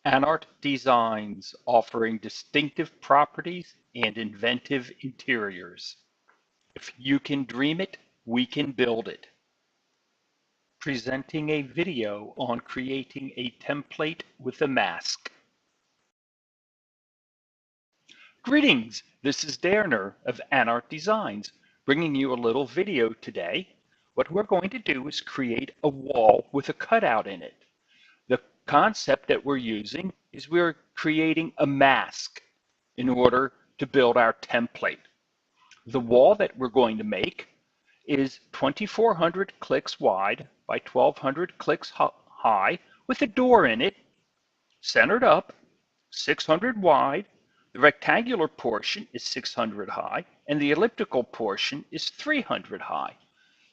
Anart Designs, offering distinctive properties and inventive interiors. If you can dream it, we can build it. Presenting a video on creating a template with a mask. Greetings, this is Darner of Anart Designs, bringing you a little video today. What we're going to do is create a wall with a cutout in it. The concept that we're using is we're creating a mask in order to build our template. The wall that we're going to make is 2,400 clicks wide by 1,200 clicks high with a door in it, centered up, 600 wide. The rectangular portion is 600 high, and the elliptical portion is 300 high.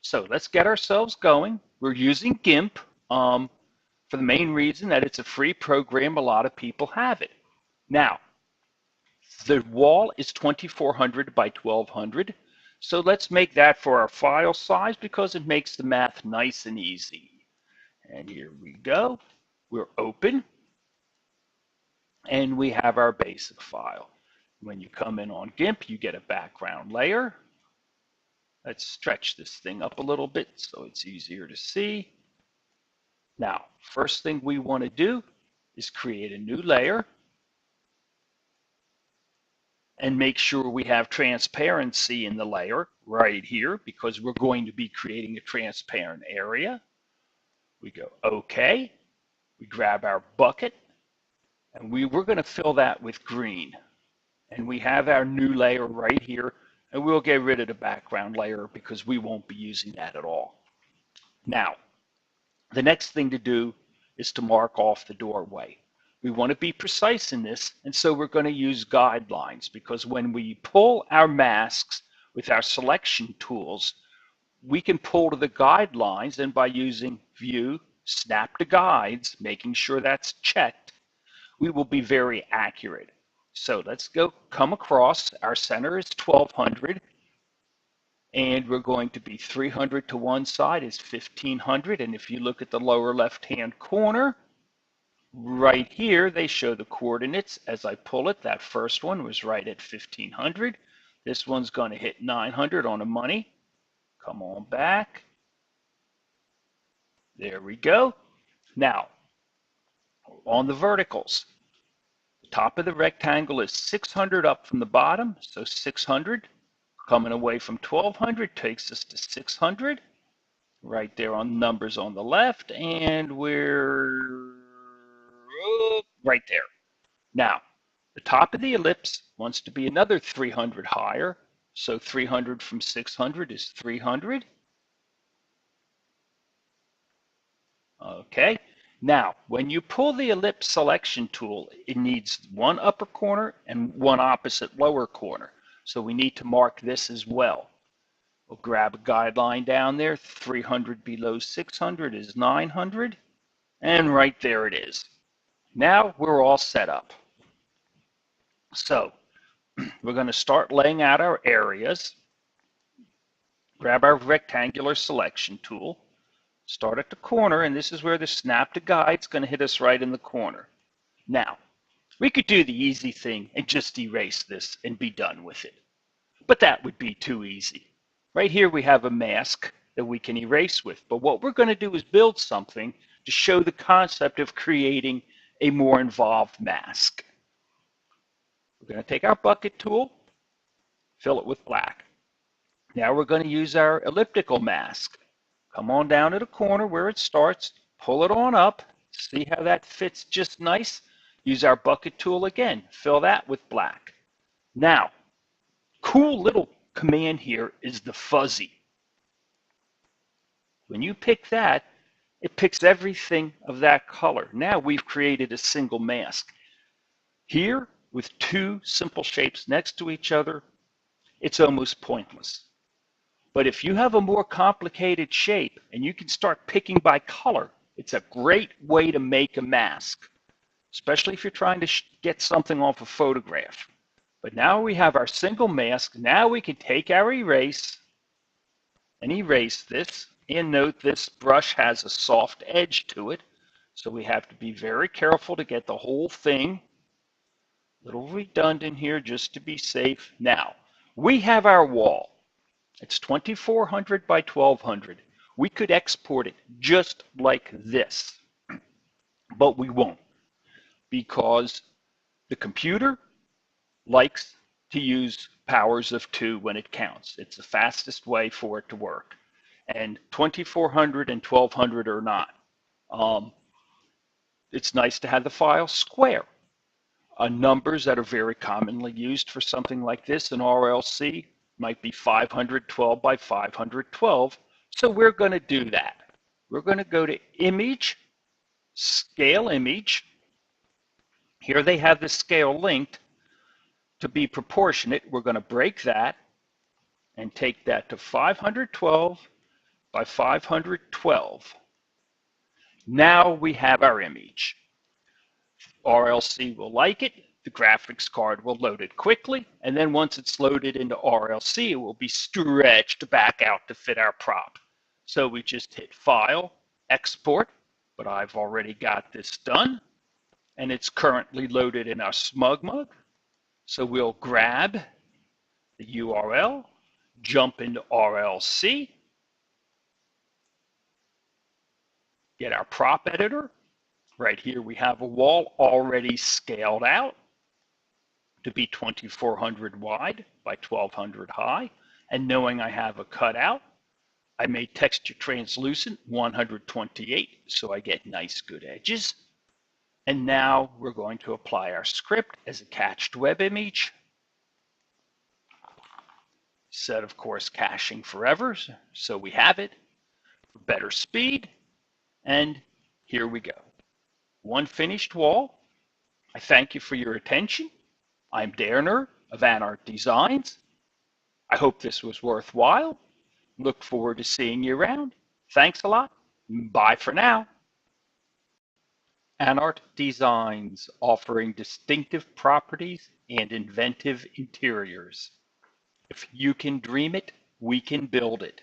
So let's get ourselves going. We're using GIMP for the main reason that it's a free program. A lot of people have it. Now, the wall is 2,400 by 1,200. So let's make that for our file size because it makes the math nice and easy. And here we go. We're open. And we have our basic file. When you come in on GIMP, you get a background layer. Let's stretch this thing up a little bit so it's easier to see. Now, first thing we want to do is create a new layer and make sure we have transparency in the layer right here because we're going to be creating a transparent area. We go OK. We grab our bucket and we're going to fill that with green. And we have our new layer right here, and we'll get rid of the background layer because we won't be using that at all. Now, the next thing to do is to mark off the doorway. We want to be precise in this, and so we're going to use guidelines because when we pull our masks with our selection tools, we can pull to the guidelines, and by using View, Snap to Guides, making sure that's checked, we will be very accurate. So let's come across. Our center is 1,200, and we're going to be 300 to one side is 1,500. And if you look at the lower left-hand corner, right here, they show the coordinates. As I pull it, that first one was right at 1,500. This one's going to hit 900 on the money. Come on back. There we go. Now, on the verticals, the top of the rectangle is 600 up from the bottom, so 600. Coming away from 1,200 takes us to 600. Right there on numbers on the left, and we're right there. Now, the top of the ellipse wants to be another 300 higher, so 300 from 600 is 300. Okay. Now, when you pull the ellipse selection tool, it needs one upper corner and one opposite lower corner. So we need to mark this as well. We'll grab a guideline down there. 300 below 600 is 900. And right there it is. Now we're all set up. So we're going to start laying out our areas. Grab our rectangular selection tool. Start at the corner, and this is where the snap to guide's going to hit us right in the corner. Now, we could do the easy thing and just erase this and be done with it. But that would be too easy. Right here we have a mask that we can erase with. But what we're going to do is build something to show the concept of creating a more involved mask. We're going to take our bucket tool, fill it with black. Now we're going to use our elliptical mask. Come on down to the corner where it starts, pull it on up, see how that fits just nice. Use our bucket tool again, fill that with black. Now, cool little command here is the fuzzy. When you pick that, it picks everything of that color. Now we've created a single mask. Here, with two simple shapes next to each other, it's almost pointless. But if you have a more complicated shape and you can start picking by color, it's a great way to make a mask, especially if you're trying to get something off a photograph. But now we have our single mask. Now we can take our erase and erase this. And note this brush has a soft edge to it. So we have to be very careful to get the whole thing. A little redundant here just to be safe. Now, we have our wall. It's 2400 by 1200. We could export it just like this, but we won't because the computer likes to use powers of 2 when it counts. It's the fastest way for it to work. And 2400 and 1200 are not. It's nice to have the file square. Numbers that are very commonly used for something like this in RLC might be 512 by 512. So we're going to do that. We're going to go to Image, Scale Image. Here they have the scale linked to be proportionate. We're going to break that and take that to 512 by 512. Now we have our image. RLC will like it. The graphics card will load it quickly, and then once it's loaded into RLC, it will be stretched back out to fit our prop. So we just hit File, Export, but I've already got this done, and it's currently loaded in our SmugMug. So we'll grab the URL, jump into RLC, get our prop editor. Right here we have a wall already scaled out to be 2400 wide by 1200 high. And knowing I have a cutout, I made texture translucent 128 so I get nice good edges. And now we're going to apply our script as a cached web image. Set, of course, caching forever, so we have it for better speed. And here we go. One finished wall. I thank you for your attention. I'm Darner of Anart Designs. I hope this was worthwhile. Look forward to seeing you around. Thanks a lot. Bye for now. Anart Designs, offering distinctive properties and inventive interiors. If you can dream it, we can build it.